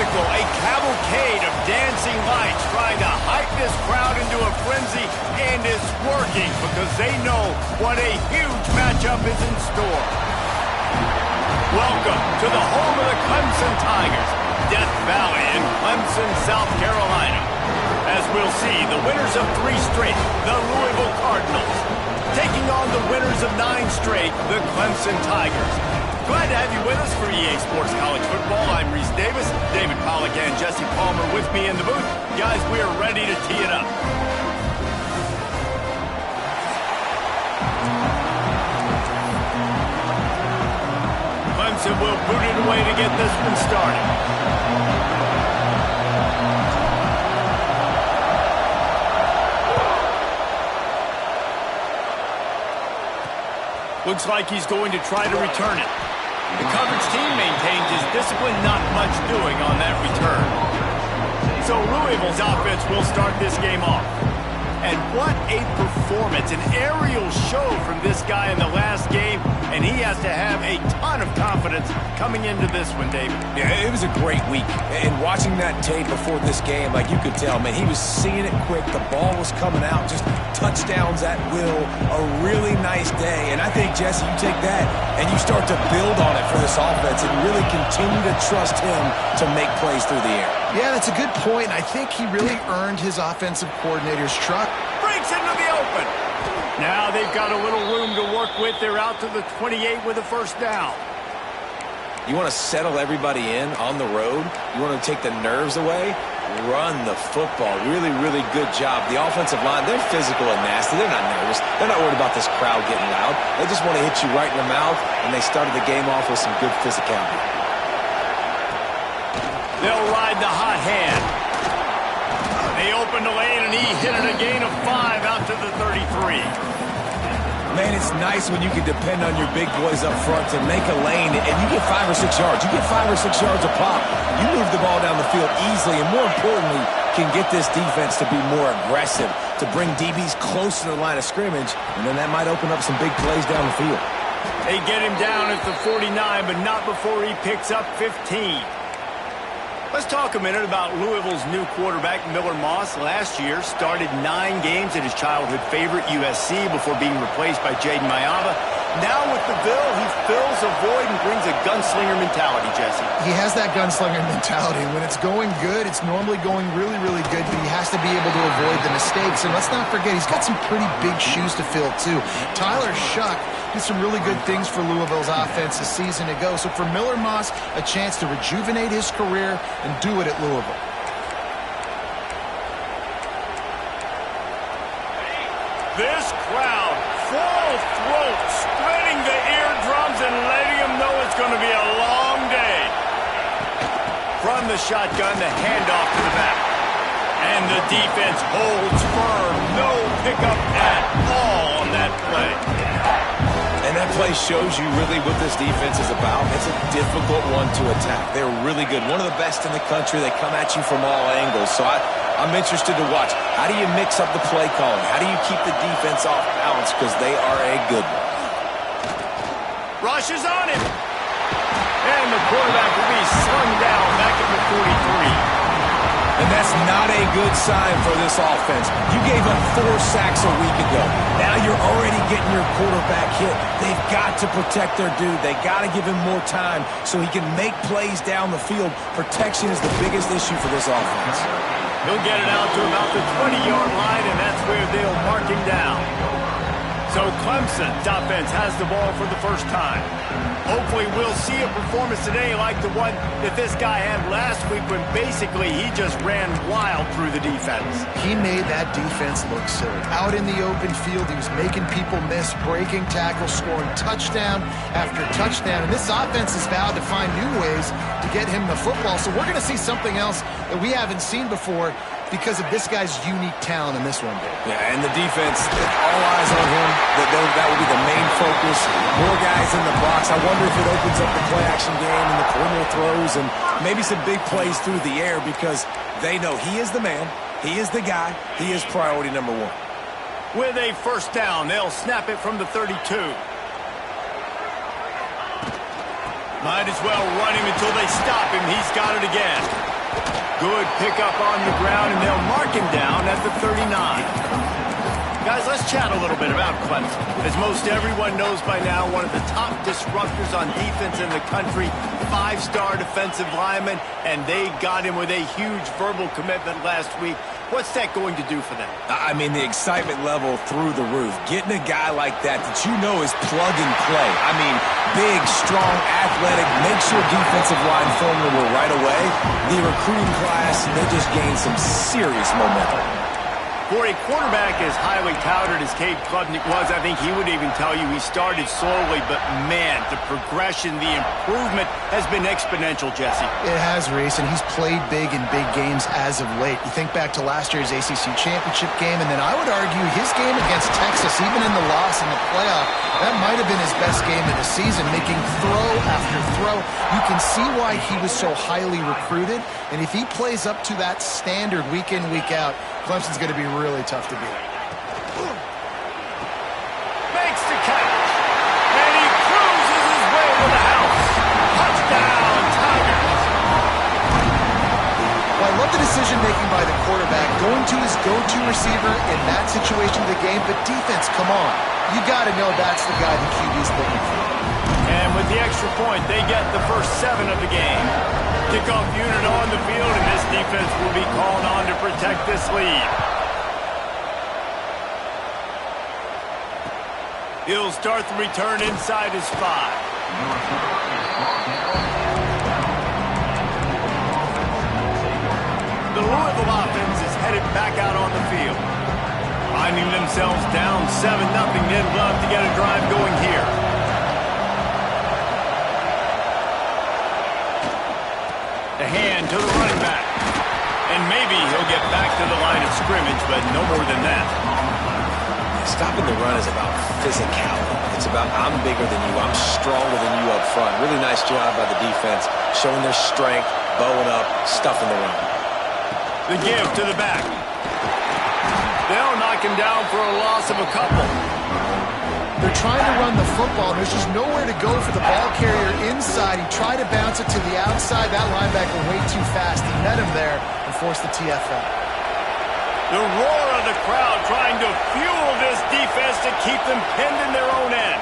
spectacle, a cavalcade of dancing lights trying to hype this crowd into a frenzy, and it's working because they know what a huge matchup is in store. Welcome to the home of the Clemson Tigers, Death Valley in Clemson, South Carolina. As we'll see, the winners of 3 straight, the Louisville Cardinals, taking on the winners of 9 straight, the Clemson Tigers. Glad to have you with us for EA Sports College Football. I'm Reese Davis, David Pollack and Jesse Palmer with me in the booth. Guys, we are ready to tee it up. Clemson will boot it away to get this one started. Looks like he's going to try to return it. The coverage team maintains his discipline, not much doing on that return. So Louisville's offense will start this game off. And what a performance, an aerial show from this guy in the last game, and he has to have a ton of confidence coming into this one, David. Yeah, it was a great week. And watching that tape before this game, like you could tell, man, he was seeing it quick. The ball was coming out, just touchdowns at will. A really nice day. And I think, Jesse, you take that and you start to build on it for this offense and really continue to trust him to make plays through the air. Yeah, that's a good point. I think he really earned his offensive coordinator's trust. Breaks into the open. Now they've got a little room to work with. They're out to the 28 with a first down. You want to settle everybody in on the road? You want to take the nerves away? Run the football. Really, really good job. The offensive line, they're physical and nasty. They're not nervous. They're not worried about this crowd getting loud. They just want to hit you right in the mouth, and they started the game off with some good physicality. They'll ride the hot hand. They opened the lane, and he hit it a gain of 5 out to the 33. Man, it's nice when you can depend on your big boys up front to make a lane, and you get 5 or 6 yards. You get 5 or 6 yards a pop. You move the ball down the field easily, and more importantly, can get this defense to be more aggressive, to bring DBs close to the line of scrimmage, and then that might open up some big plays down the field. They get him down at the 49, but not before he picks up 15. Let's talk a minute about Louisville's new quarterback, Miller Moss. Last year, started 9 games at his childhood favorite, USC, before being replaced by Jaden Mayava. Now with the Ville, he fills a void and brings a gunslinger mentality, Jesse. He has that gunslinger mentality. When it's going good, it's normally going really, really good, but he has to be able to avoid the mistakes. And let's not forget, he's got some pretty big shoes to fill, too. Tyler Shuck did some really good things for Louisville's offense a season ago. So for Miller Moss, a chance to rejuvenate his career and do it at Louisville. This crowd, full throat, spreading the eardrums and letting them know it's going to be a long day. From the shotgun, the handoff to the back. And the defense holds firm. No pickup at all on that play. And that play shows you really what this defense is about. It's a difficult one to attack. They're really good. One of the best in the country. They come at you from all angles. So I'm interested to watch. How do you mix up the play calling? How do you keep the defense off balance? Because they are a good one. Rush is on him. And the quarterback will be slung down back at the 43. And that's not a good sign for this offense. You gave up 4 sacks a week ago. Now you're already getting your quarterback hit. They've got to protect their dude. They got to give him more time so he can make plays down the field. Protection is the biggest issue for this offense. He'll get it out to about the 20-yard line, and that's where they'll mark him down. So Clemson's offense has the ball for the first time. Hopefully we'll see a performance today like the one that this guy had last week when basically he just ran wild through the defense. He made that defense look silly. Out in the open field, he was making people miss, breaking tackles, scoring touchdown after touchdown. And this offense has vowed to find new ways to get him the football. So we're going to see something else that we haven't seen before because of this guy's unique talent in this one. Yeah, and the defense, all eyes on him. That will be the main focus. More guys in the box. I wonder if it opens up the play-action game and the perimeter throws and maybe some big plays through the air because they know he is the man, he is the guy, he is priority number 1. With a first down, they'll snap it from the 32. Might as well run him until they stop him. He's got it again. Good pickup on the ground, and they'll mark him down at the 39. Guys, let's chat a little bit about Clemson. As most everyone knows by now, one of the top disruptors on defense in the country, 5-star defensive lineman, and they got him with a huge verbal commitment last week. What's that going to do for them? I mean, the excitement level through the roof. Getting a guy like that you know is plug and play. I mean, big, strong, athletic, makes your defensive line formidable right away. The recruiting class, they just gained some serious momentum. For a quarterback as highly touted as Cade Klubnik was, I think he would even tell you he started slowly, but man, the progression, the improvement has been exponential, Jesse. It has, Reese, and he's played big in big games as of late. You think back to last year's ACC championship game, and then I would argue his game against Texas, even in the loss in the playoff, that might have been his best game of the season, making throw after throw. You can see why he was so highly recruited, and if he plays up to that standard week in, week out, Clemson's going to be really tough to beat. Makes the catch, and he cruises his way to the house. Touchdown, Tigers. Well, I love the decision-making by the quarterback, going to his go-to receiver in that situation of the game, but defense, come on. You got to know that's the guy the QB's looking for. And with the extra point, they get the first 7 of the game. Kickoff unit on the field, and this defense will be called on to protect this lead. He'll start the return inside his 5. The Louisville offense is headed back out on the field. Finding themselves down 7-0, they'd love to get a drive going here. The hand to the running back. And maybe he'll get back to the line of scrimmage, but no more than that. Stopping the run is about physicality. It's about I'm bigger than you, I'm stronger than you up front. Really nice job by the defense, showing their strength, bowing up, stuffing the run. The give to the back. They'll knock him down for a loss of a couple. They're trying to run the football. There's just nowhere to go for the ball carrier inside. He tried to bounce it to the outside. That linebacker way too fast. He met him there and forced the TFL. The roar of the crowd trying to fuel this defense to keep them pinned in their own end.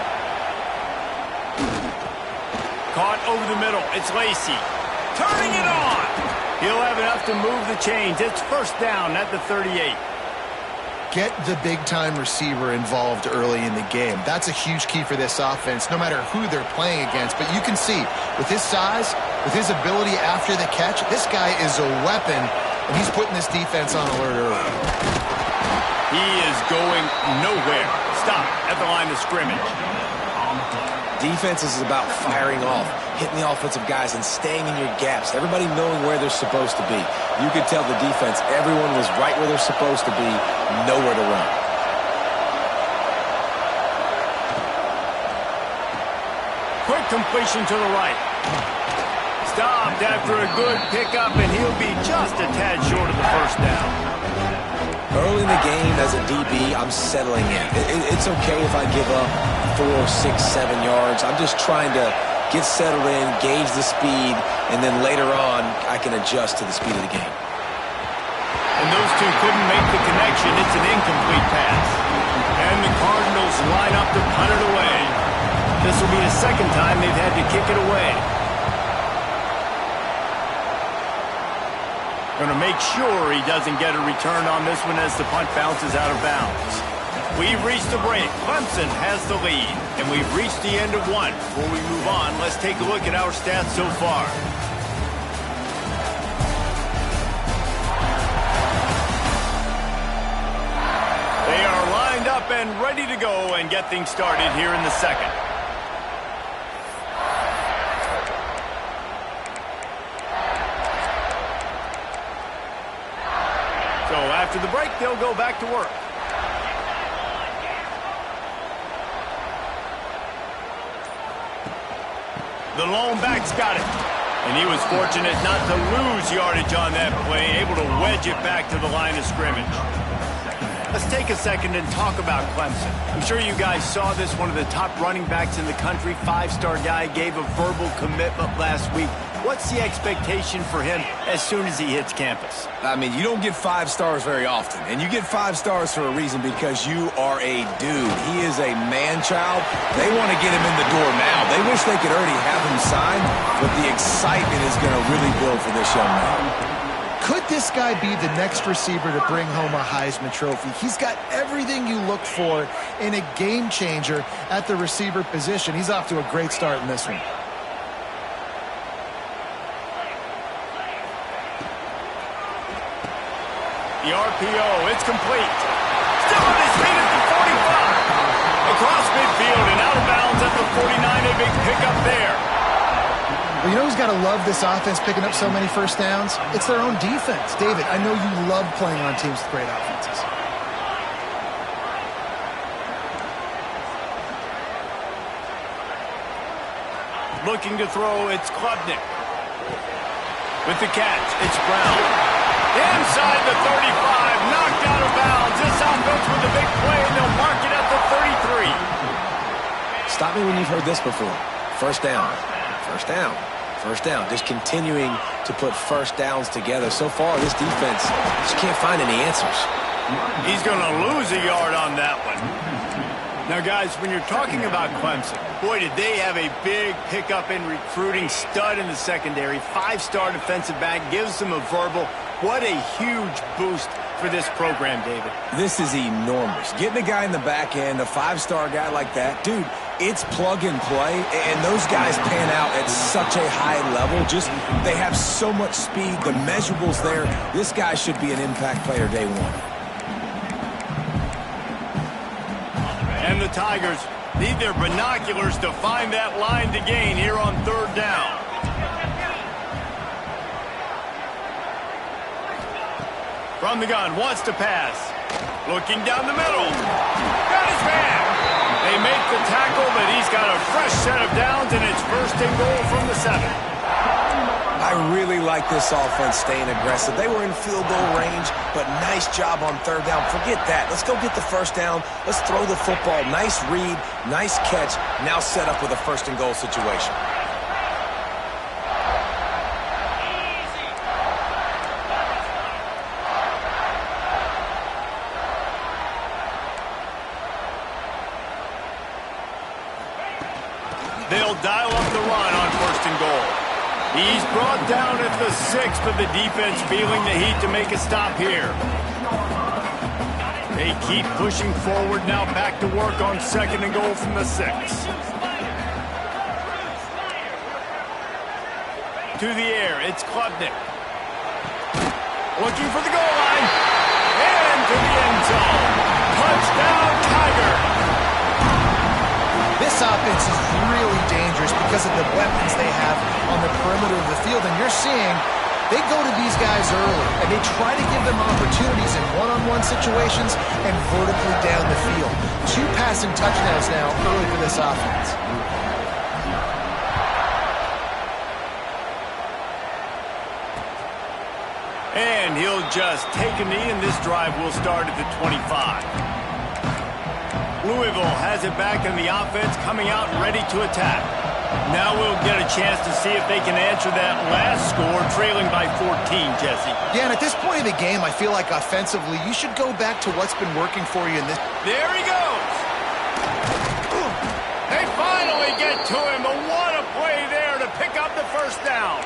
Caught over the middle. It's Lacey. Turning it on. He'll have enough to move the chains. It's first down at the 38. Get the big-time receiver involved early in the game. That's a huge key for this offense, no matter who they're playing against. But you can see, with his size, with his ability after the catch, this guy is a weapon, and he's putting this defense on alert early. He is going nowhere. Stop at the line of scrimmage. Defense is about firing off, hitting the offensive guys and staying in your gaps. Everybody knowing where they're supposed to be. You could tell the defense, everyone was right where they're supposed to be, nowhere to run. Quick completion to the right. Stopped after a good pickup, and he'll be just a tad short of the first down. Early in the game, as a DB, I'm settling in. It's okay if I give up 4, 6, 7 yards. I'm just trying to get settled in, gauge the speed, and then later on, I can adjust to the speed of the game. And those two couldn't make the connection. It's an incomplete pass. And the Cardinals line up to punt it away. This will be the second time they've had to kick it away. Going to make sure he doesn't get a return on this one as the punt bounces out of bounds. We've reached the break. Clemson has the lead, and we've reached the end of one. Before we move on, let's take a look at our stats so far. They are lined up and ready to go and get things started here in the second. So after the break, they'll go back to work. The lone back's got it. And he was fortunate not to lose yardage on that play, able to wedge it back to the line of scrimmage. Let's take a second and talk about Clemson. I'm sure you guys saw this, one of the top running backs in the country, 5-star guy, gave a verbal commitment last week. What's the expectation for him as soon as he hits campus? I mean, you don't get 5 stars very often, and you get 5 stars for a reason because you are a dude. He is a man-child. They want to get him in the door now. They wish they could already have him signed, but the excitement is going to really build for this young man. Could this guy be the next receiver to bring home a Heisman Trophy? He's got everything you look for in a game changer at the receiver position. He's off to a great start in this one. The RPO, it's complete. Still on his feet at the 45. Across midfield and out of bounds at the 49. A big pickup there. Well, you know who's got to love this offense picking up so many first downs? It's their own defense. David, I know you love playing on teams with great offenses. Looking to throw, it's Klubnik. With the catch, it's Brown. Inside the 35, knocked out of bounds. This offense with a big play, and they'll mark it at the 33. Stop me when you've heard this before. First down. First down. First down. Just continuing to put first downs together. So far, this defense just can't find any answers. He's going to lose a yard on that one. Now, guys, when you're talking about Clemson, boy, did they have a big pickup in recruiting. Stud in the secondary. 5-star defensive back. Gives them a verbal. What a huge boost for this program, David. This is enormous. Getting a guy in the back end, a 5-star guy like that, dude, it's plug and play, and those guys pan out at such a high level. Just, they have so much speed. The measurables there. This guy should be an impact player day one. And the Tigers need their binoculars to find that line to gain here on 3rd down. From the gun, wants to pass. Looking down the middle. Got his man. They make the tackle, but he's got a fresh set of downs, and it's 1st and goal from the 7. I really like this offense staying aggressive. They were in field goal range, but nice job on 3rd down. Forget that. Let's go get the 1st down. Let's throw the football. Nice read, nice catch. Now set up with a 1st and goal situation. They'll dial up the run on 1st and goal. He's brought down at the 6th, but the defense feeling the heat to make a stop here. They keep pushing forward now, back to work on 2nd and goal from the 6. To the air, it's Klubnik. Looking for the goal line. And to the end zone. Touchdown, Tigers. This offense is really dangerous because of the weapons they have on the perimeter of the field. And you're seeing they go to these guys early, and they try to give them opportunities in one-on-one situations and vertically down the field. 2 passing touchdowns now early for this offense. And he'll just take a knee, and this drive will start at the 25. Louisville has it back in the offense, coming out ready to attack. Now we'll get a chance to see if they can answer that last score, trailing by 14, Jesse. Yeah, and at this point in the game, I feel like offensively, you should go back to what's been working for you in this. There he goes. They finally get to him, but what a play there to pick up the 1st down.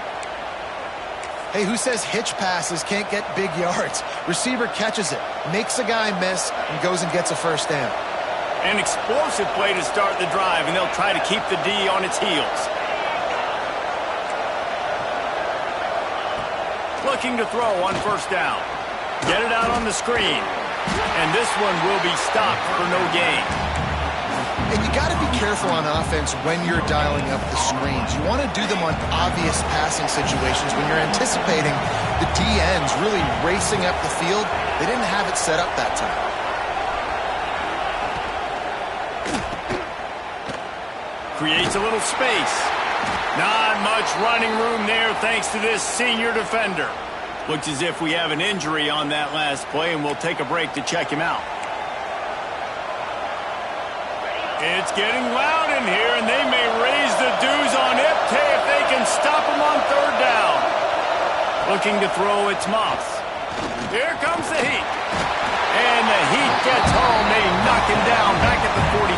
Hey, who says hitch passes can't get big yards? Receiver catches it, makes a guy miss, and goes and gets a 1st down. An explosive play to start the drive, and they'll try to keep the D on its heels. Looking to throw on 1st down. Get it out on the screen. And this one will be stopped for no gain. And you got to be careful on offense when you're dialing up the screens. You want to do them on obvious passing situations when you're anticipating the DNs really racing up the field. They didn't have it set up that time. Creates a little space. Not much running room there thanks to this senior defender. Looks as if we have an injury on that last play, and we'll take a break to check him out. It's getting loud in here, and they may raise the dues on Ipte if they can stop him on 3rd Looking to throw, it's Moss. Here comes the heat. And the heat gets home. They knock him down back at the 45.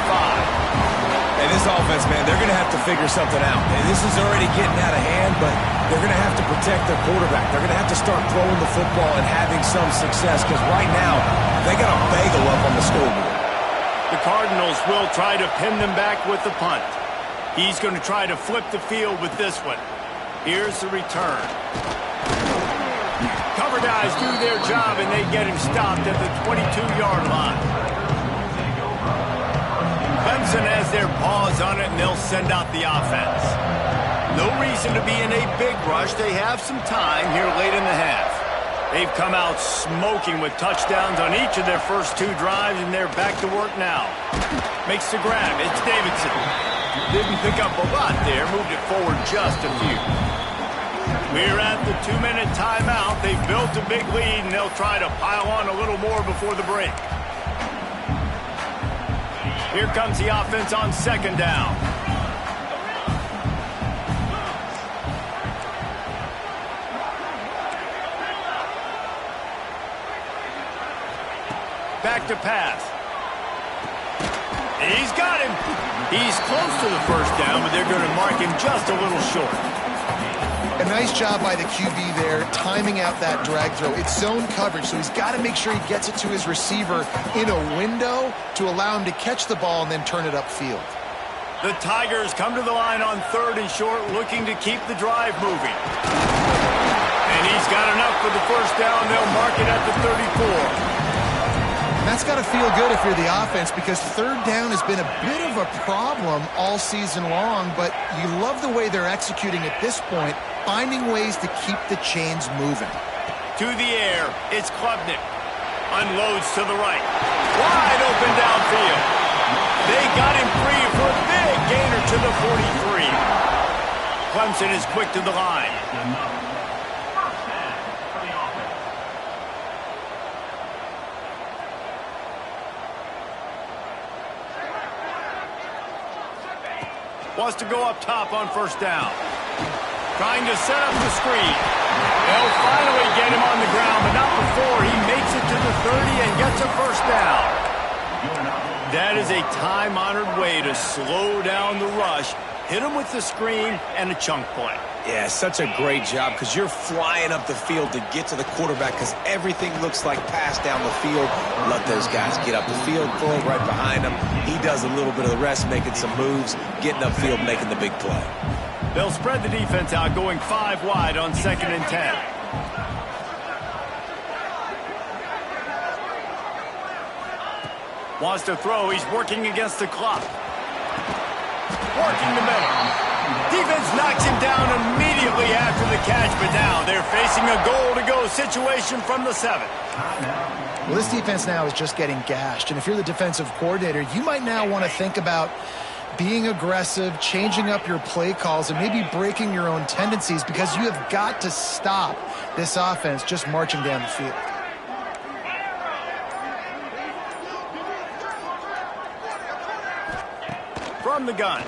And this offense, man, they're going to have to figure something out. And this is already getting out of hand, but they're going to have to protect their quarterback. They're going to have to start throwing the football and having some success because right now they got a bagel up on the scoreboard. The Cardinals will try to pin them back with the punt. He's going to try to flip the field with this one. Here's the return. Cover guys do their job, and they get him stopped at the 22-yard line. Clemson has their paws on it, and they'll send out the offense. No reason to be in a big rush. They have some time here late in the half. They've come out smoking with touchdowns on each of their first 2 drives, and they're back to work now. Makes the grab. It's Davidson. Didn't pick up a lot there. Moved it forward just a few. We're at the 2-minute timeout. They've built a big lead, and they'll try to pile on a little more before the break. Here comes the offense on 2nd down. Back to pass. He's got him. He's close to the first down, but they're going to mark him just a little short. A nice job by the QB there, timing out that drag throw. It's zone coverage, so he's got to make sure he gets it to his receiver in a window to allow him to catch the ball and then turn it upfield. The Tigers come to the line on 3rd and short, looking to keep the drive moving. And he's got enough for the first down. They'll mark it at the 34. And that's got to feel good if you're the offense because 3rd down has been a bit of a problem all season long, but you love the way they're executing at this point, finding ways to keep the chains moving. To the air, it's Klubnik. Unloads to the right. Wide open downfield. They got him free for a big gainer to the 43. Clemson is quick to the line. Wants to go up top on 1st down. Trying to set up the screen. They'll finally get him on the ground, but not before he makes it to the 30 and gets a first down. That is a time-honored way to slow down the rush, hit him with the screen, and a chunk play. Yeah, such a great job because you're flying up the field to get to the quarterback because everything looks like pass down the field. Let those guys get up the field, throw it right behind him. He does a little bit of the rest, making some moves, getting upfield, making the big play. They'll spread the defense out, going 5 wide on 2nd and 10. Wants to throw. He's working against the clock. Working the middle. Defense knocks him down immediately after the catch, but now they're facing a goal-to-go situation from the 7. Well, this defense now is just getting gashed, and if you're the defensive coordinator, you might now want to think about being aggressive, changing up your play calls, and maybe breaking your own tendencies because you have got to stop this offense just marching down the field. From the gun.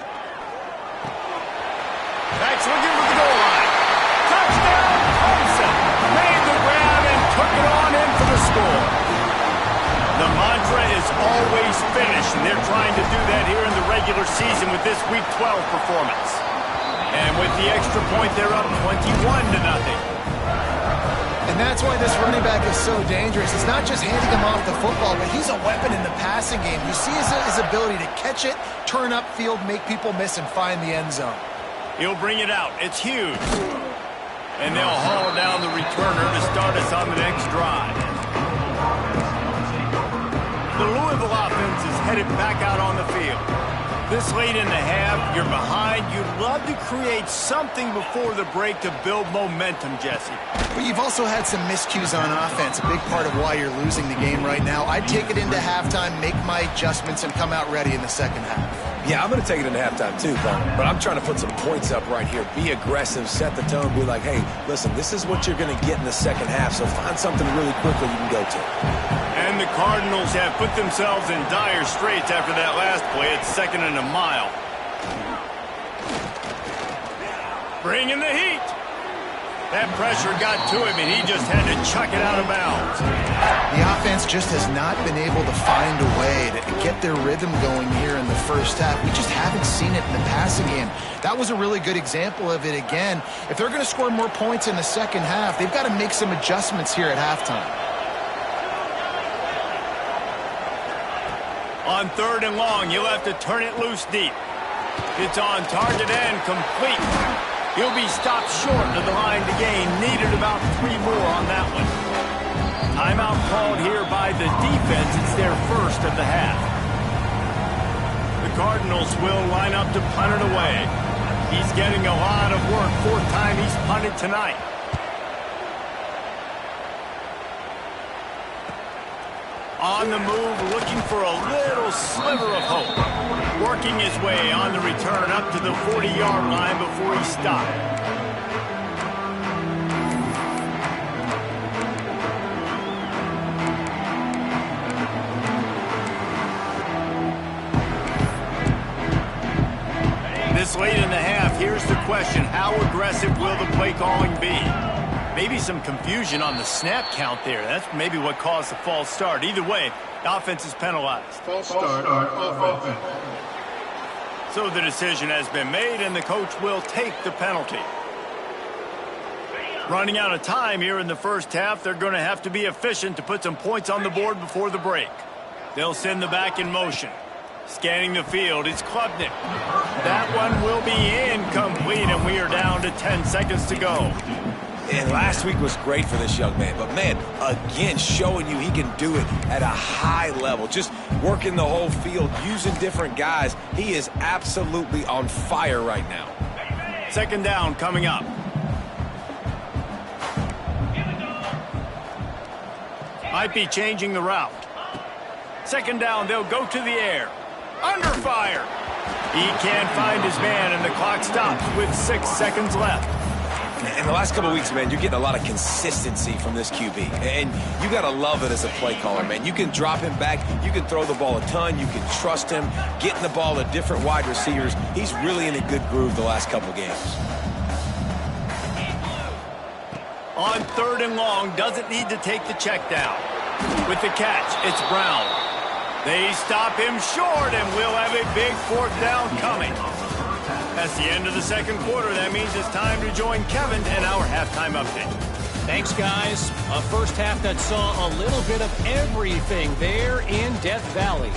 Backs looking for the goal line. Touchdown, Clemson. Made the grab and took it on in for the score. The mantra is always finish, and they're trying to do that here in the regular season with this Week 12 performance. And with the extra point, they're up 21-0. And that's why this running back is so dangerous. It's not just handing him off the football, but he's a weapon in the passing game. You see his ability to catch it, turn upfield, make people miss, and find the end zone. He'll bring it out. It's huge. And they'll haul down the returner to start us on the next drive. The Louisville offense is headed back out on the field. This late in the half, you're behind. You'd love to create something before the break to build momentum, Jesse. But you've also had some miscues on offense, a big part of why you're losing the game right now. I'd take it into halftime, make my adjustments, and come out ready in the second half. Yeah, I'm going to take it into halftime too, but I'm trying to put some points up right here. Be aggressive, set the tone, be like, hey, listen, this is what you're going to get in the second half, so find something really quickly you can go to. And the Cardinals have put themselves in dire straits after that last play. It's 2nd and a mile. Bring in the heat. That pressure got to him, and he just had to chuck it out of bounds. The offense just has not been able to find a way to get their rhythm going here in the first half. We just haven't seen it in the passing game. That was a really good example of it again. If they're going to score more points in the second half, they've got to make some adjustments here at halftime. On 3rd and long, he'll have to turn it loose deep. It's on target and complete. He'll be stopped short of the line to gain. Needed about 3 more on that one. Timeout called here by the defense. It's their first of the half. The Cardinals will line up to punt it away. He's getting a lot of work. 4th time he's punted tonight. On the move, looking for a little sliver of hope. Working his way on the return up to the 40-yard line before he stopped. This late in the half, here's the question. How aggressive will the play calling be? Maybe some confusion on the snap count there. That's maybe what caused the false start. Either way, the offense is penalized. False start on offense. So the decision has been made, and the coach will take the penalty. Running out of time here in the first half, they're going to have to be efficient to put some points on the board before the break. They'll send the back in motion. Scanning the field, it's Klubnik. That one will be incomplete, and we are down to 10 seconds to go. And last week was great for this young man. But, man, again, showing you he can do it at a high level. Just working the whole field, using different guys. He is absolutely on fire right now. 2nd down coming up. Might be changing the route. 2nd down, they'll go to the air. Under fire. He can't find his man, and the clock stops with 6 seconds left. In the last couple of weeks, man, you're getting a lot of consistency from this QB. And you got to love it as a play caller, man. You can drop him back. You can throw the ball a ton. You can trust him, getting the ball to different wide receivers. He's really in a good groove the last couple of games. On 3rd and long, doesn't need to take the check down. With the catch, it's Brown. They stop him short, and we'll have a big 4th down coming. That's the end of the 2nd quarter. That means it's time to join Kevin and our halftime update. Thanks, guys. A first half that saw a little bit of everything there in Death Valley.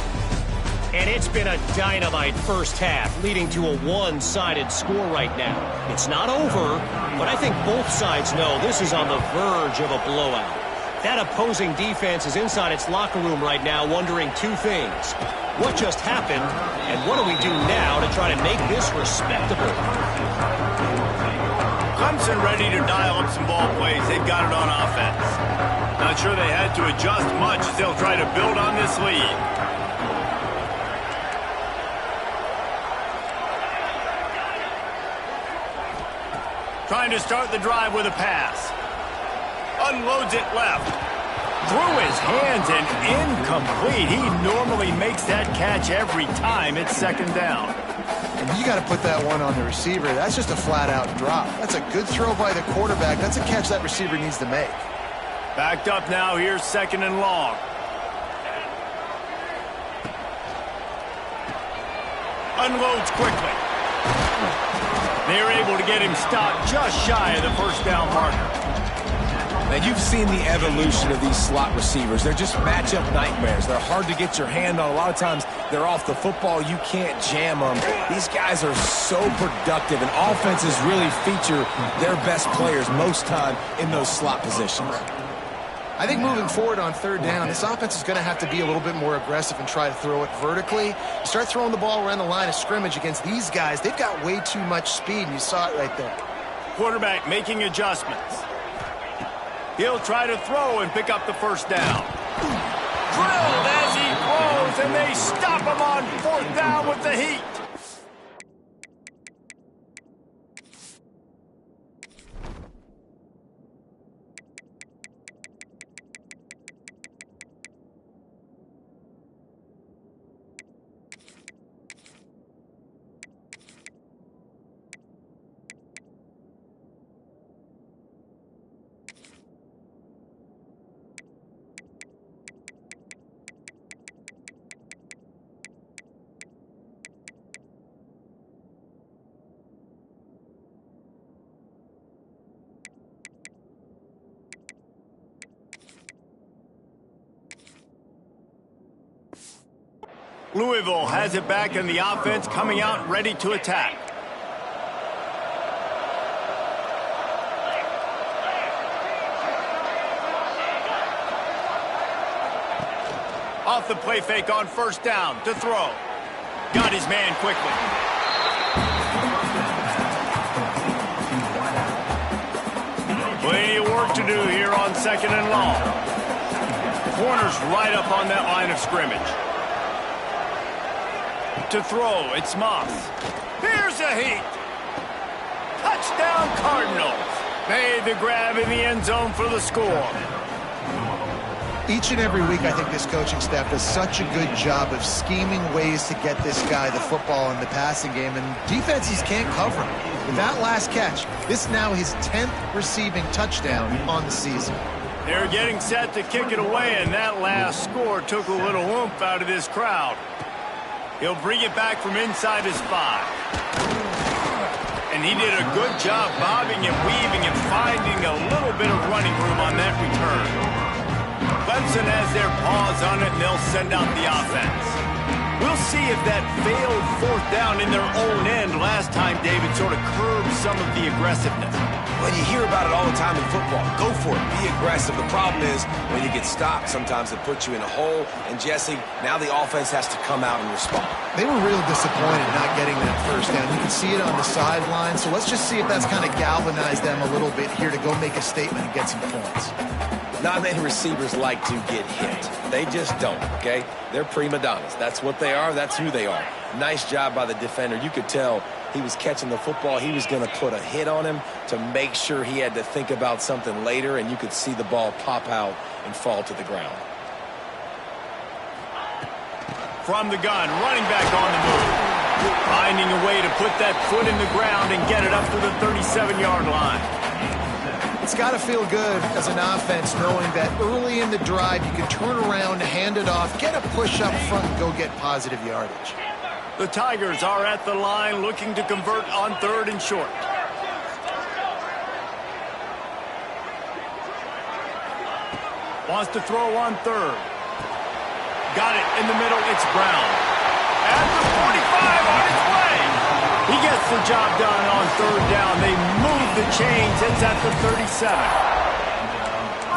And it's been a dynamite first half, leading to a one-sided score right now. It's not over, but I think both sides know this is on the verge of a blowout. That opposing defense is inside its locker room right now wondering 2 things. What just happened, and what do we do now to try to make this respectable? Clemson ready to dial up some ball plays. They've got it on offense. Not sure they had to adjust much as they'll try to build on this lead. Trying to start the drive with a pass. Unloads it left. Through his hands and incomplete. He normally makes that catch every time. It's 2nd down. And you got to put that one on the receiver. That's just a flat-out drop. That's a good throw by the quarterback. That's a catch that receiver needs to make. Backed up now. Here's 2nd and long. Unloads quickly. They're able to get him stopped just shy of the 1st down marker. Now, you've seen the evolution of these slot receivers. They're just matchup nightmares. They're hard to get your hand on. A lot of times, they're off the football. You can't jam them. These guys are so productive, and offenses really feature their best players most time in those slot positions. I think moving forward on 3rd down, this offense is going to have to be a little bit more aggressive and try to throw it vertically. Start throwing the ball around the line of scrimmage against these guys. They've got way too much speed, and you saw it right there. Quarterback making adjustments. He'll try to throw and pick up the 1st down. Drilled as he throws, and they stop him on 4th down with the heat. Louisville has it back in the offense, coming out ready to attack. Off the play fake on first down to throw. Got his man quickly. Plenty of work to do here on 2nd and long. Corner's right up on that line of scrimmage. To throw, it's Moss. Here's a heat. Touchdown Cardinals. Made the grab in the end zone for the score. Each and every week, I think this coaching staff does such a good job of scheming ways to get this guy the football in the passing game, and defenses can't cover him. With that last catch, this now his 10th receiving touchdown on the season. They're getting set to kick it away, and that last score took a little oomph out of this crowd. He'll bring it back from inside his 5. And he did a good job bobbing and weaving and finding a little bit of running room on that return. Clemson has their paws on it, and they'll send out the offense. We'll see if that failed 4th down in their own end last time, David, sort of curbed some of the aggressiveness. Well, you hear about it all the time in football. Go for it. Be aggressive. The problem is when you get stopped, sometimes it puts you in a hole. And, Jesse, now the offense has to come out and respond. They were real disappointed not getting that first down. You can see it on the sideline. So let's just see if that's kind of galvanized them a little bit here to go make a statement and get some points. Not many receivers like to get hit. They just don't, okay? They're prima donnas. That's what they are. That's who they are. Nice job by the defender. You could tell he was catching the football. He was going to put a hit on him to make sure he had to think about something later, and you could see the ball pop out and fall to the ground. From the gun, running back on the move. Finding a way to put that foot in the ground and get it up to the 37-yard line. It's got to feel good as an offense knowing that early in the drive you can turn around, hand it off, get a push up front, and go get positive yardage. The Tigers are at the line looking to convert on 3rd and short. Wants to throw on 3rd. Got it in the middle. It's Brown. At the 45 on its way. He gets the job done on 3rd down. They move the chains. It's at the 37.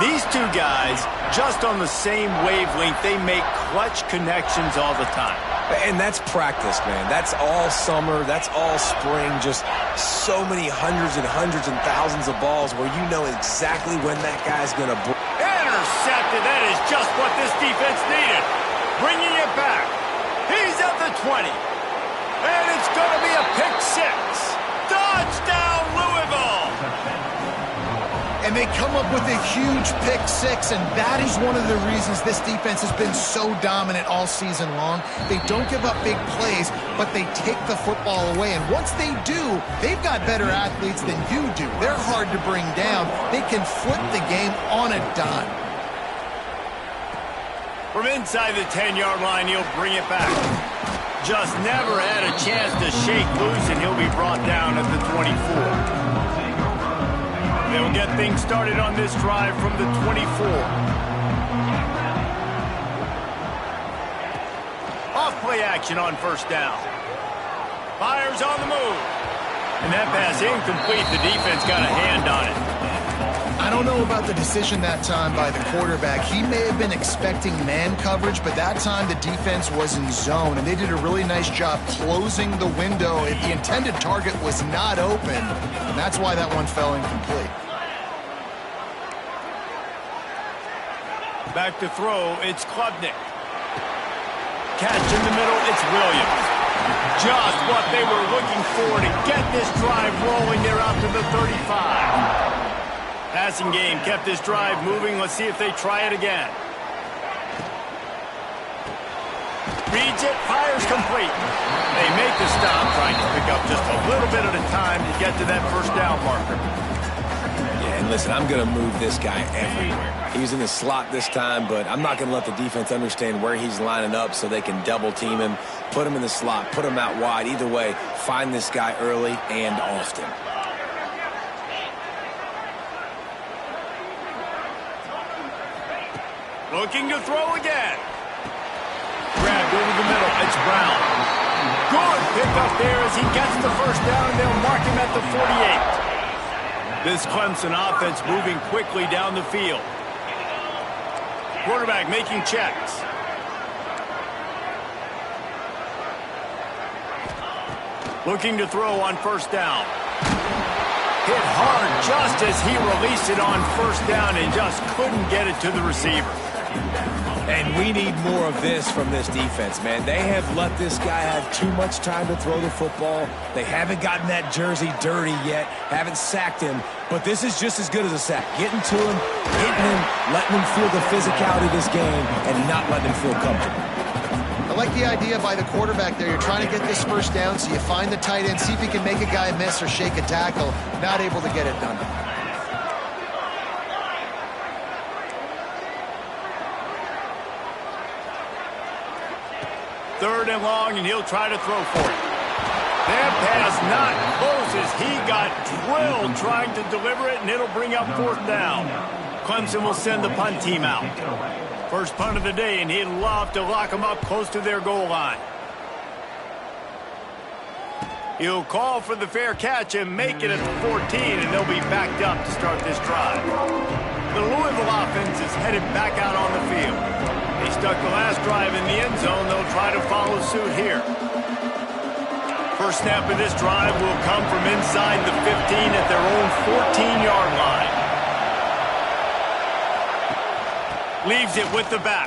These two guys, just on the same wavelength, they make clutch connections all the time. And that's practice, man. That's all summer. That's all spring. Just so many hundreds and thousands of balls where you know exactly when that guy's going to break. Intercepted. That is just what this defense needed. Bringing it back. He's at the 20. And it's going to be a pick 6. Touchdown, Louisville. And they come up with a huge pick 6, and that is one of the reasons this defense has been so dominant all season long. They don't give up big plays, but they take the football away. And once they do, they've got better athletes than you do. They're hard to bring down. They can flip the game on a dime. From inside the 10-yard line, he'll bring it back. Just never had a chance to shake loose, and he'll be brought down at the 24. They'll get things started on this drive from the 24. Off play action on 1st down. Fires on the move. And that pass incomplete. The defense got a hand on it. I don't know about the decision that time by the quarterback. He may have been expecting man coverage, but that time the defense was in zone, and they did a really nice job closing the window if the intended target was not open, and that's why that one fell incomplete. Back to throw, it's Klubnik. Catch in the middle, it's Williams. Just what they were looking for to get this drive rolling. They're out to the 35. Passing game kept this drive moving. Let's see if they try it again. Reads it, fires complete. They make the stop, trying to pick up just a little bit at a time to get to that 1st down marker. Yeah, and listen, I'm going to move this guy everywhere. He's in the slot this time, but I'm not going to let the defense understand where he's lining up so they can double team him, put him in the slot, put him out wide. Either way, find this guy early and often. Looking to throw again. Grab Over the middle, it's Brown. Good pickup there as he gets the first down, and they'll mark him at the 48. This Clemson offense moving quickly down the field. Quarterback making checks. Looking to throw on first down. Hit hard just as he released it on first down and just couldn't get it to the receiver. And we need more of this from this defense, man. They have let this guy have too much time to throw the football. They haven't gotten that jersey dirty yet, haven't sacked him. But this is just as good as a sack. Getting to him, hitting him, letting him feel the physicality of this game, and not letting him feel comfortable. I like the idea by the quarterback there. You're trying to get this first down, so you find the tight end, see if he can make a guy miss or shake a tackle. Not able to get it done. Third and long, and he'll try to throw for it. That pass not close as he got drilled trying to deliver it, and it'll bring up fourth down. Clemson will send the punt team out. First punt of the day, and he'd love to lock them up close to their goal line. He'll call for the fair catch and make it at the 14, and they'll be backed up to start this drive. The Louisville offense is headed back out on the field. They stuck the last drive in the end zone. They'll try to follow suit here. First snap of this drive will come from inside the 15 at their own 14-yard line. Leaves it with the back.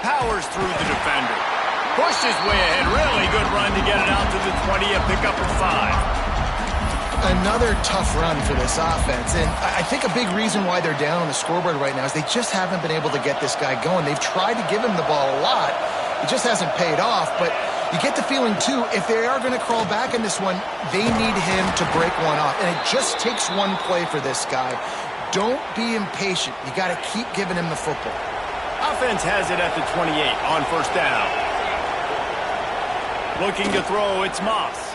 Powers through the defender. Pushed his way ahead. Really good run to get it out to the 20. A pickup at 5. Another tough run for this offense. And I think a big reason why they're down on the scoreboard right now is they just haven't been able to get this guy going. They've tried to give him the ball a lot. It just hasn't paid off. But you get the feeling, too, if they are going to crawl back in this one, they need him to break one off. And it just takes one play for this guy. Don't be impatient. You got to keep giving him the football. Offense has it at the 28 on first down. Looking to throw, it's Moss.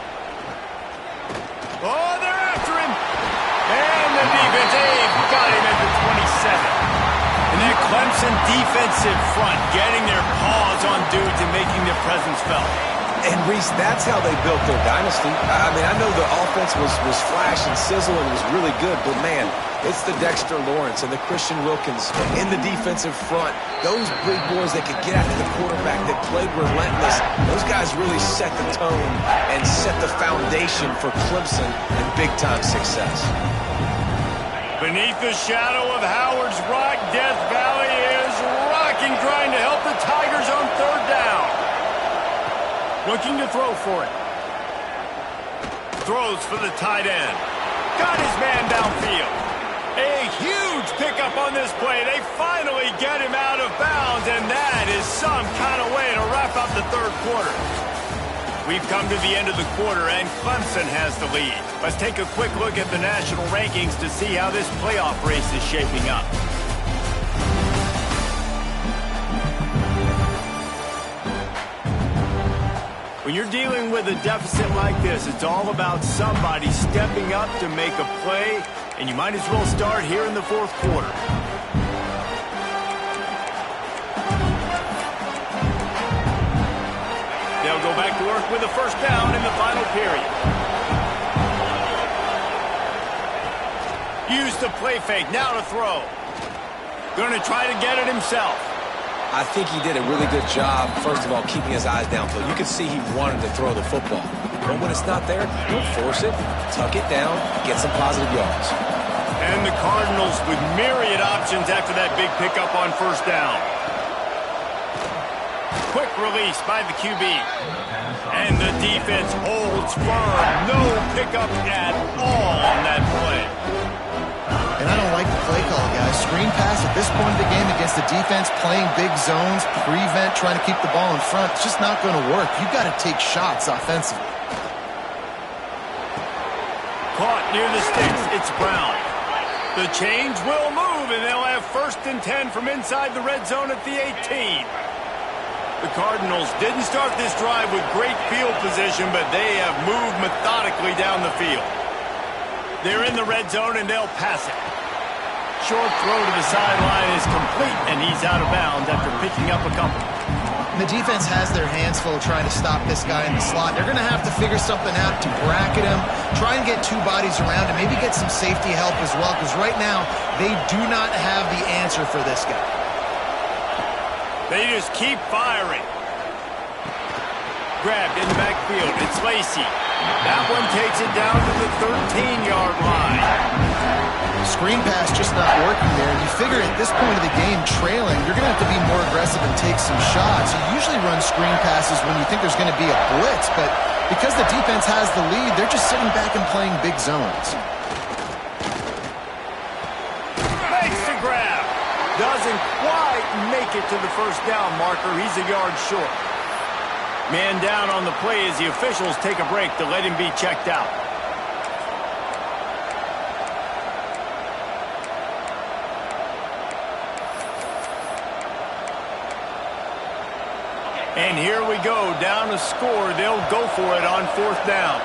Oh, they're after him. And the defense, they've got him at the 27. And that Clemson defensive front getting their paws on dudes and making their presence felt. And, Reese, that's how they built their dynasty. I mean, I know the offense was flash and sizzle and was really good, but, man, it's the Dexter Lawrence and the Christian Wilkins in the defensive front. Those big boys that could get after the quarterback, that played relentless, those guys really set the tone and set the foundation for Clemson and big-time success. Beneath the shadow of Howard's Rock, Death Valley is rocking, trying to help the Tigers on third down. Looking to throw for it. Throws for the tight end. Got his man downfield. A huge pickup on this play. They finally get him out of bounds, and that is some kind of way to wrap up the third quarter. We've come to the end of the quarter, and Clemson has the lead. Let's take a quick look at the national rankings to see how this playoff race is shaping up. When you're dealing with a deficit like this, it's all about somebody stepping up to make a play, and you might as well start here in the fourth quarter. They'll go back to work with a first down in the final period. Use the play fake, now to throw. Going to try to get it himself. I think he did a really good job, first of all, keeping his eyes downfield. You could see he wanted to throw the football. But when it's not there, don't force it. Tuck it down, get some positive yards. And the Cardinals with myriad options after that big pickup on first down. Quick release by the QB. And the defense holds firm. No pickup at all on that play. And I don't like the play call, guys. Screen pass at this point of the game against the defense, playing big zones, prevent, trying to keep the ball in front. It's just not going to work. You've got to take shots offensively. Caught near the sticks. It's Brown. The change will move, and they'll have first and 10 from inside the red zone at the 18. The Cardinals didn't start this drive with great field position, but they have moved methodically down the field. They're in the red zone, and they'll pass it. Short throw to the sideline is complete, and he's out of bounds after picking up a couple. the defense has their hands full trying to stop this guy in the slot. They're going to have to figure something out to bracket him, try and get two bodies around him, maybe get some safety help as well, because right now they do not have the answer for this guy. They just keep firing. Grabbed in the backfield. It's Lacy. That one takes it down to the 13-yard line. Screen pass just not working there. You figure at this point of the game, trailing, you're going to have to be more aggressive and take some shots. You usually run screen passes when you think there's going to be a blitz, but because the defense has the lead, they're just sitting back and playing big zones. Makes the grab. Doesn't quite make it to the first down marker. He's a yard short. Man down on the play as the officials take a break to let him be checked out. And here we go, down to score. They'll go for it on fourth down.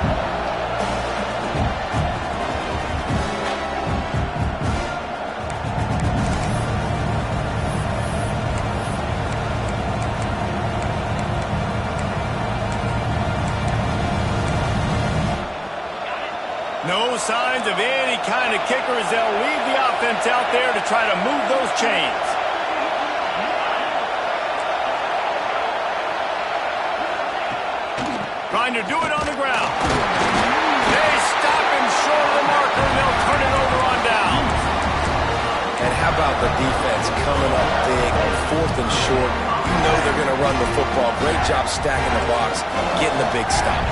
No signs of any kind of kickers. They'll leave the offense out there to try to move those chains. Trying to do it on the ground. They stop him short of the marker, and they'll turn it over on down. And how about the defense coming up big on fourth and short? You know they're going to run the football. Great job stacking the box, getting the big stop.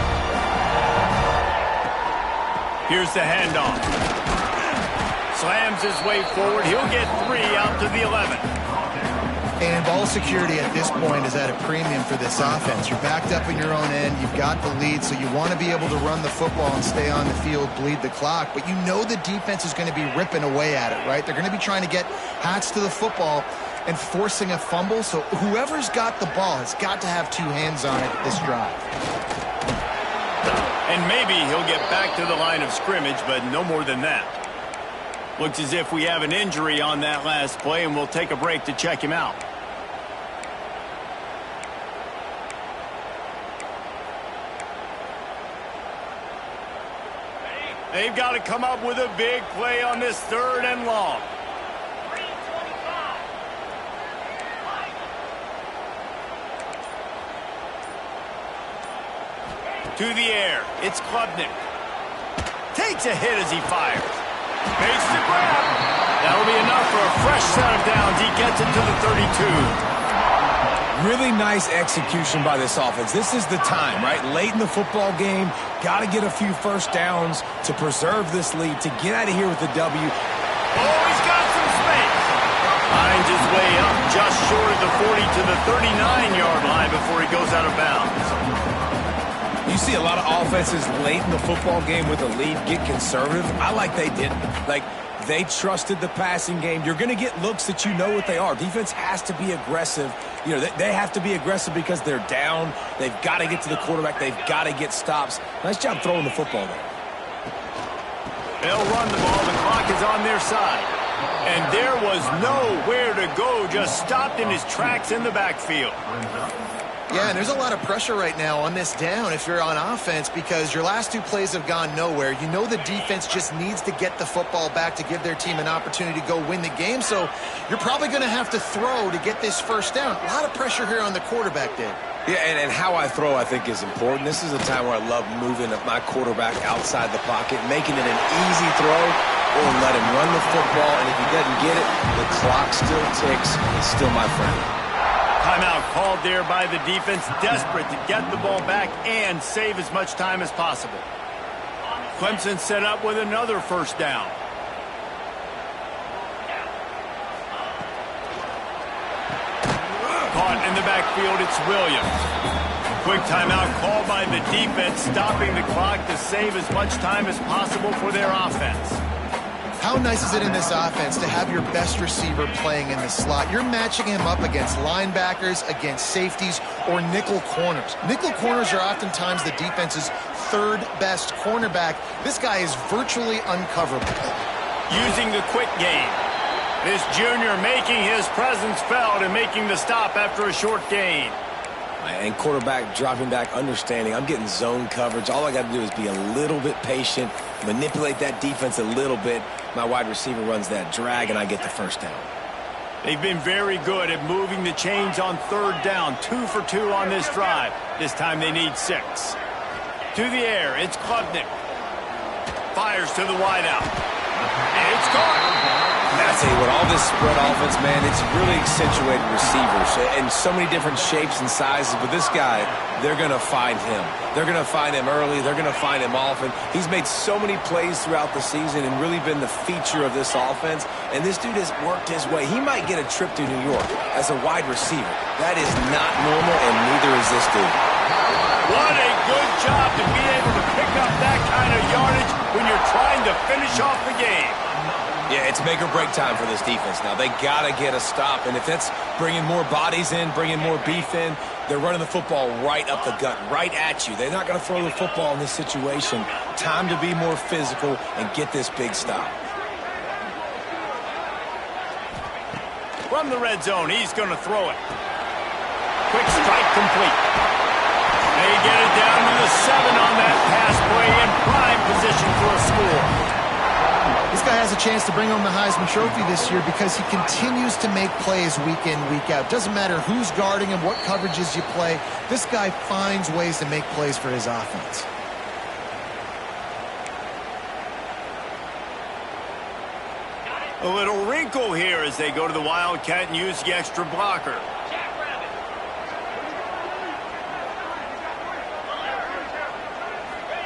Here's the handoff. Slams his way forward. He'll get 3 out to the 11. And ball security at this point is at a premium for this offense. You're backed up in your own end. You've got the lead, so you want to be able to run the football and stay on the field, bleed the clock. But you know the defense is going to be ripping away at it, right? They're going to be trying to get hats to the football and forcing a fumble. So whoever's got the ball has got to have two hands on it this drive. And maybe he'll get back to the line of scrimmage, but no more than that. Looks as if we have an injury on that last play, and we'll take a break to check him out. They've got to come up with a big play on this 3rd and long. To the air. It's Klubnik. Takes a hit as he fires. Makes the grab. That'll be enough for a fresh set of downs. He gets it to the 32. Really nice execution by this offense. This is the time, right? Late in the football game, got to get a few first downs to preserve this lead, to get out of here with the W. Oh, he's got some space. Finds his way up just short of the 40 to the 39-yard line before he goes out of bounds. You see a lot of offenses late in the football game with a lead get conservative. I like they didn't. Like, they trusted the passing game. You're going to get looks that you know what they are. Defense has to be aggressive. You know, they have to be aggressive because they're down. They've got to get to the quarterback. They've got to get stops. Nice job throwing the football there. They'll run the ball. The clock is on their side. And there was nowhere to go. Just stopped in his tracks in the backfield. Yeah, and there's a lot of pressure right now on this down if you're on offense because your last two plays have gone nowhere. You know the defense just needs to get the football back to give their team an opportunity to go win the game, so you're probably going to have to throw to get this first down. A lot of pressure here on the quarterback, Dave. Yeah, and how I throw, I think, is important. This is a time where I love moving my quarterback outside the pocket, making it an easy throw, or let him run the football, and if he doesn't get it, the clock still ticks. It's still my friend. Timeout called there by the defense, desperate to get the ball back and save as much time as possible. Clemson set up with another first down. Caught in the backfield, it's Williams. Quick timeout called by the defense, stopping the clock to save as much time as possible for their offense. How nice is it in this offense to have your best receiver playing in the slot? You're matching him up against linebackers, against safeties, or nickel corners. Nickel corners are oftentimes the defense's 3rd best cornerback. This guy is virtually uncoverable. Using the quick game. This junior making his presence felt and making the stop after a short gain. And quarterback dropping back, understanding I'm getting zone coverage. All I got to do is be a little bit patient, manipulate that defense a little bit. My wide receiver runs that drag, and I get the first down. They've been very good at moving the chains on third down. 2 for 2 on this drive. This time they need 6. To the air, it's Klubnik. Fires to the wideout. And it's caught. I tell you what, all this spread offense, man, it's really accentuated receivers in so many different shapes and sizes. But this guy, they're going to find him. They're going to find him early. They're going to find him often. He's made so many plays throughout the season and really been the feature of this offense. And this dude has worked his way. He might get a trip to New York as a wide receiver. That is not normal, and neither is this dude. What a good job to be able to pick up that kind of yardage when you're trying to finish off the game. Yeah, it's make or break time for this defense now. They got to get a stop, and if that's bringing more bodies in, bringing more beef in, they're running the football right up the gut, right at you. They're not going to throw the football in this situation. Time to be more physical and get this big stop. From the red zone, he's going to throw it. Quick strike complete. They get it down to the 7 on that pass play in prime position for a score. This guy has a chance to bring home the Heisman Trophy this year because he continues to make plays week in, week out. Doesn't matter who's guarding him, what coverages you play. This guy finds ways to make plays for his offense. A little wrinkle here as they go to the Wildcat and use the extra blocker.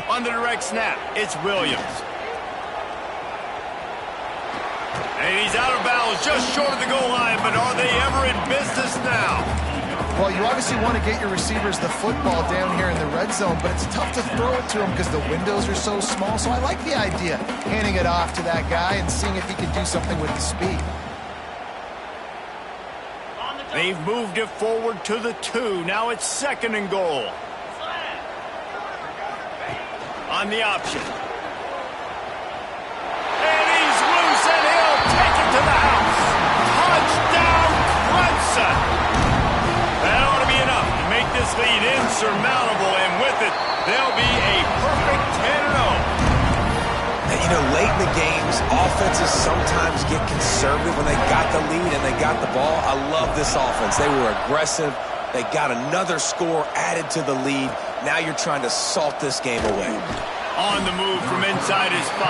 On the direct snap, it's Williams. And he's out of bounds, just short of the goal line, but are they ever in business now? Well, you obviously want to get your receivers the football down here in the red zone, but it's tough to throw it to them because the windows are so small. So I like the idea, handing it off to that guy and seeing if he can do something with the speed. They've moved it forward to the 2. Now it's 2nd and goal. On the option. And he's loose, and he'll take it to the house. Touchdown, Clemson. That ought to be enough to make this lead insurmountable, and with it, they'll be a perfect 10-0. And, you know, late in the games, offenses sometimes get conservative when they got the lead and they got the ball. I love this offense. They were aggressive. They got another score added to the lead. Now you're trying to salt this game away. On the move from inside his 5.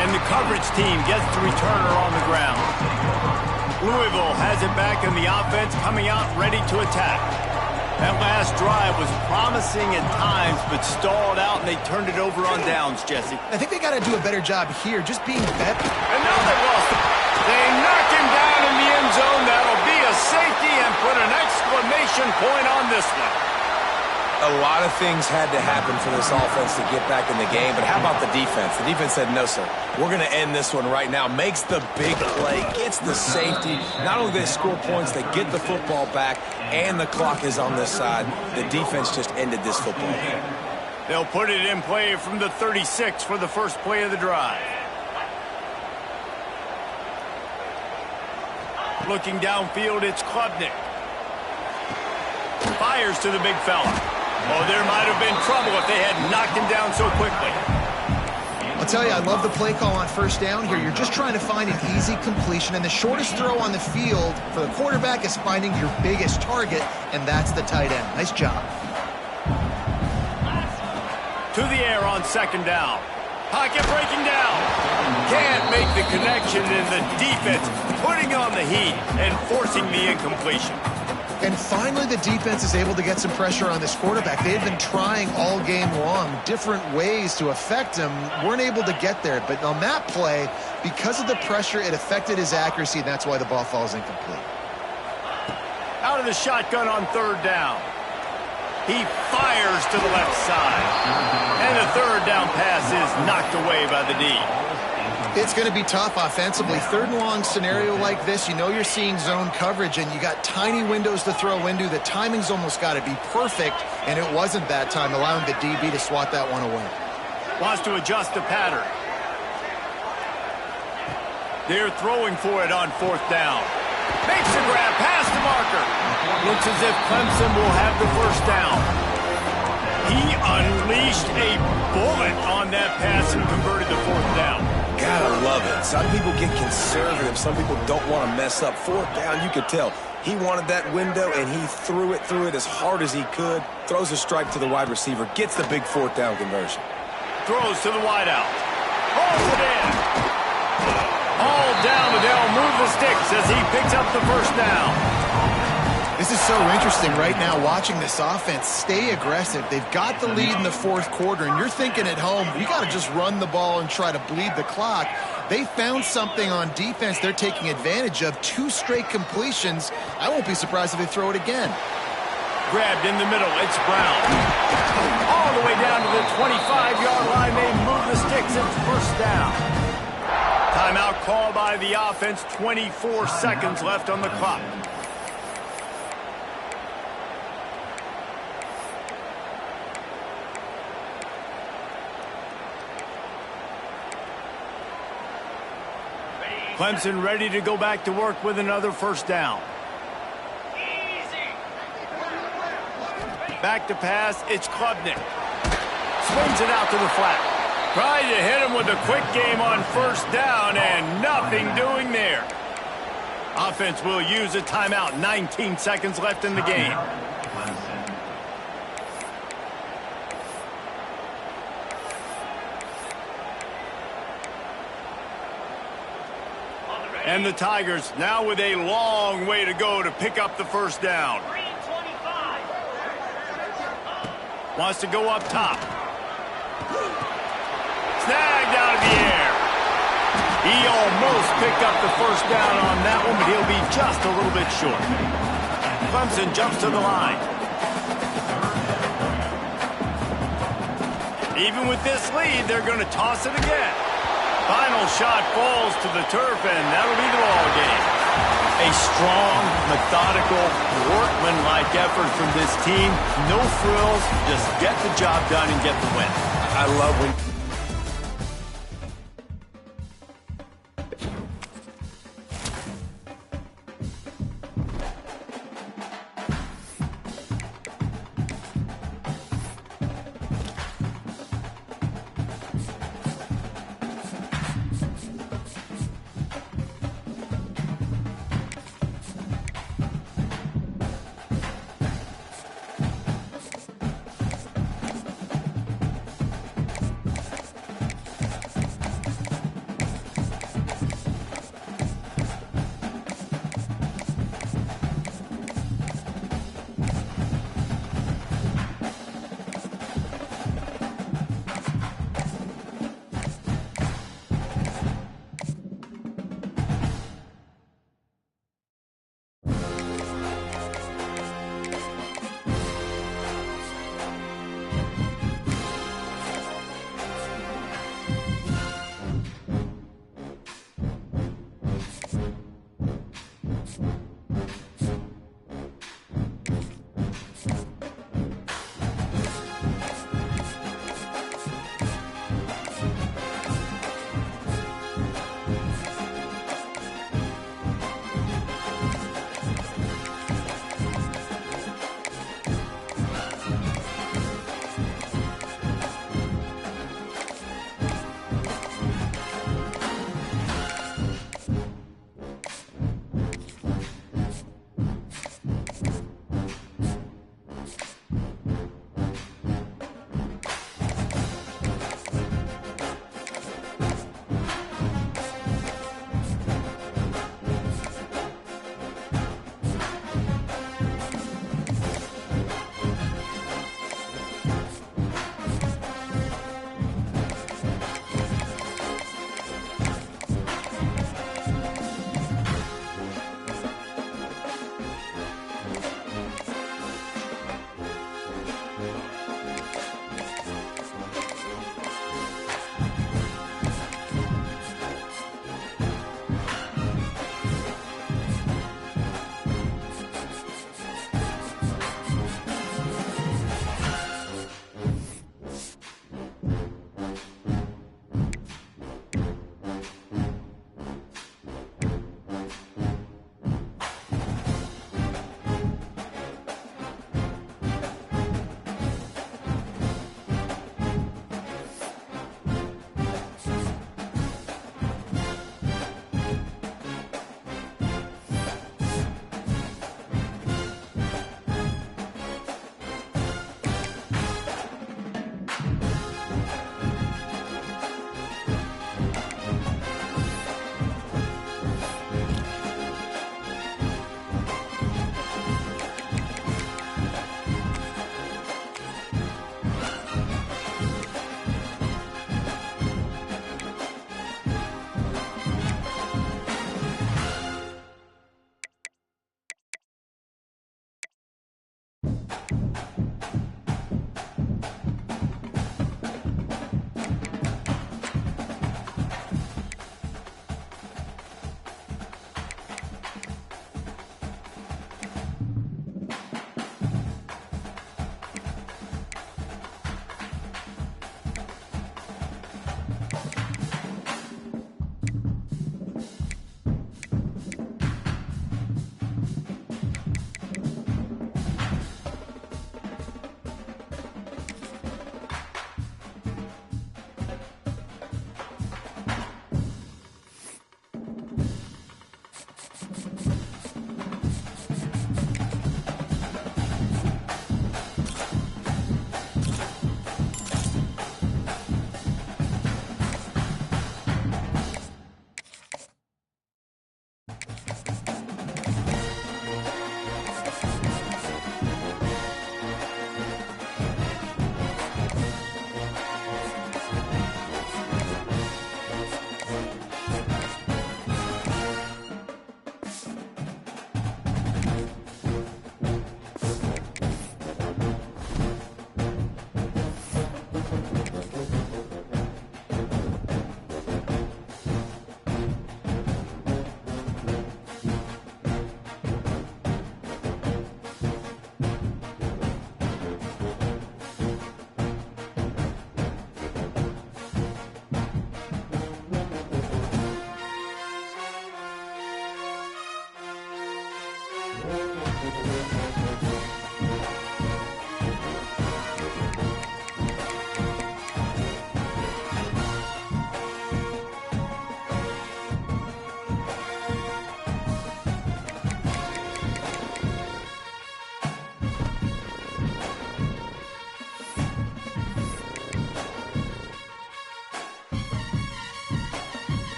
And the coverage team gets the returner on the ground. Louisville has it back in the offense, coming out ready to attack. That last drive was promising at times, but stalled out, and they turned it over on downs, Jesse. I think they got to do a better job here, just being better. And now they lost it. They knock him down in the end zone. That'll be a safety and put an exclamation point on this one. A lot of things had to happen for this offense to get back in the game, but how about the defense? The defense said, no, sir, we're going to end this one right now. Makes the big play, gets the safety. Not only do they score points, they get the football back, and the clock is on this side. The defense just ended this football game. They'll put it in play from the 36 for the first play of the drive. Looking downfield, it's Klubnik. Fires to the big fella. Oh, there might have been trouble if they had knocked him down so quickly. I'll tell you, I love the play call on first down here. You're just trying to find an easy completion, and the shortest throw on the field for the quarterback is finding your biggest target, and that's the tight end. Nice job. To the air on 2nd down. Pocket breaking down. Can't make the connection, and the defense putting on the heat and forcing the incompletion. And finally, the defense is able to get some pressure on this quarterback. They've been trying all game long, different ways to affect him. Weren't able to get there. But on that play, because of the pressure, it affected his accuracy, and that's why the ball falls incomplete. Out of the shotgun on 3rd down. He fires to the left side. And the 3rd down pass is knocked away by the D. It's going to be tough offensively. 3rd and long scenario like this, you know you're seeing zone coverage, and you got tiny windows to throw into. The timing's almost got to be perfect, and it wasn't that time, allowing the DB to swat that one away. Wants to adjust the pattern. They're throwing for it on 4th down. Makes the grab past the marker. Looks as if Clemson will have the first down. He unleashed a bullet on that pass and converted the fourth down. Gotta love it. Some people get conservative. Some people don't want to mess up. Fourth down, you could tell. He wanted that window, and he threw it as hard as he could. Throws a strike to the wide receiver. Gets the big fourth down conversion. Throws to the wideout. Hauls it in. All down, but they'll move the sticks as he picks up the first down. This is so interesting right now watching this offense stay aggressive. They've got the lead in the fourth quarter, and you're thinking at home, you got to just run the ball and try to bleed the clock. They found something on defense they're taking advantage of. 2 straight completions. I won't be surprised if they throw it again. Grabbed in the middle. It's Brown. All the way down to the 25-yard line. They move the sticks. It's first down. Timeout called by the offense. 24 seconds left on the clock. Clemson ready to go back to work with another first down. Back to pass, it's Klubnik. Swings it out to the flat. Trying to hit him with a quick game on first down, and nothing doing there. Offense will use a timeout. 19 seconds left in the game. And the Tigers now with a long way to go to pick up the first down. Wants to go up top. Snagged out of the air. He almost picked up the first down on that one, but he'll be just a little bit short. Clemson jumps to the line. Even with this lead, they're going to toss it again. Final shot falls to the turf, and that'll be the ball game. A strong, methodical, workmanlike effort from this team. No frills, just get the job done and get the win. I love when...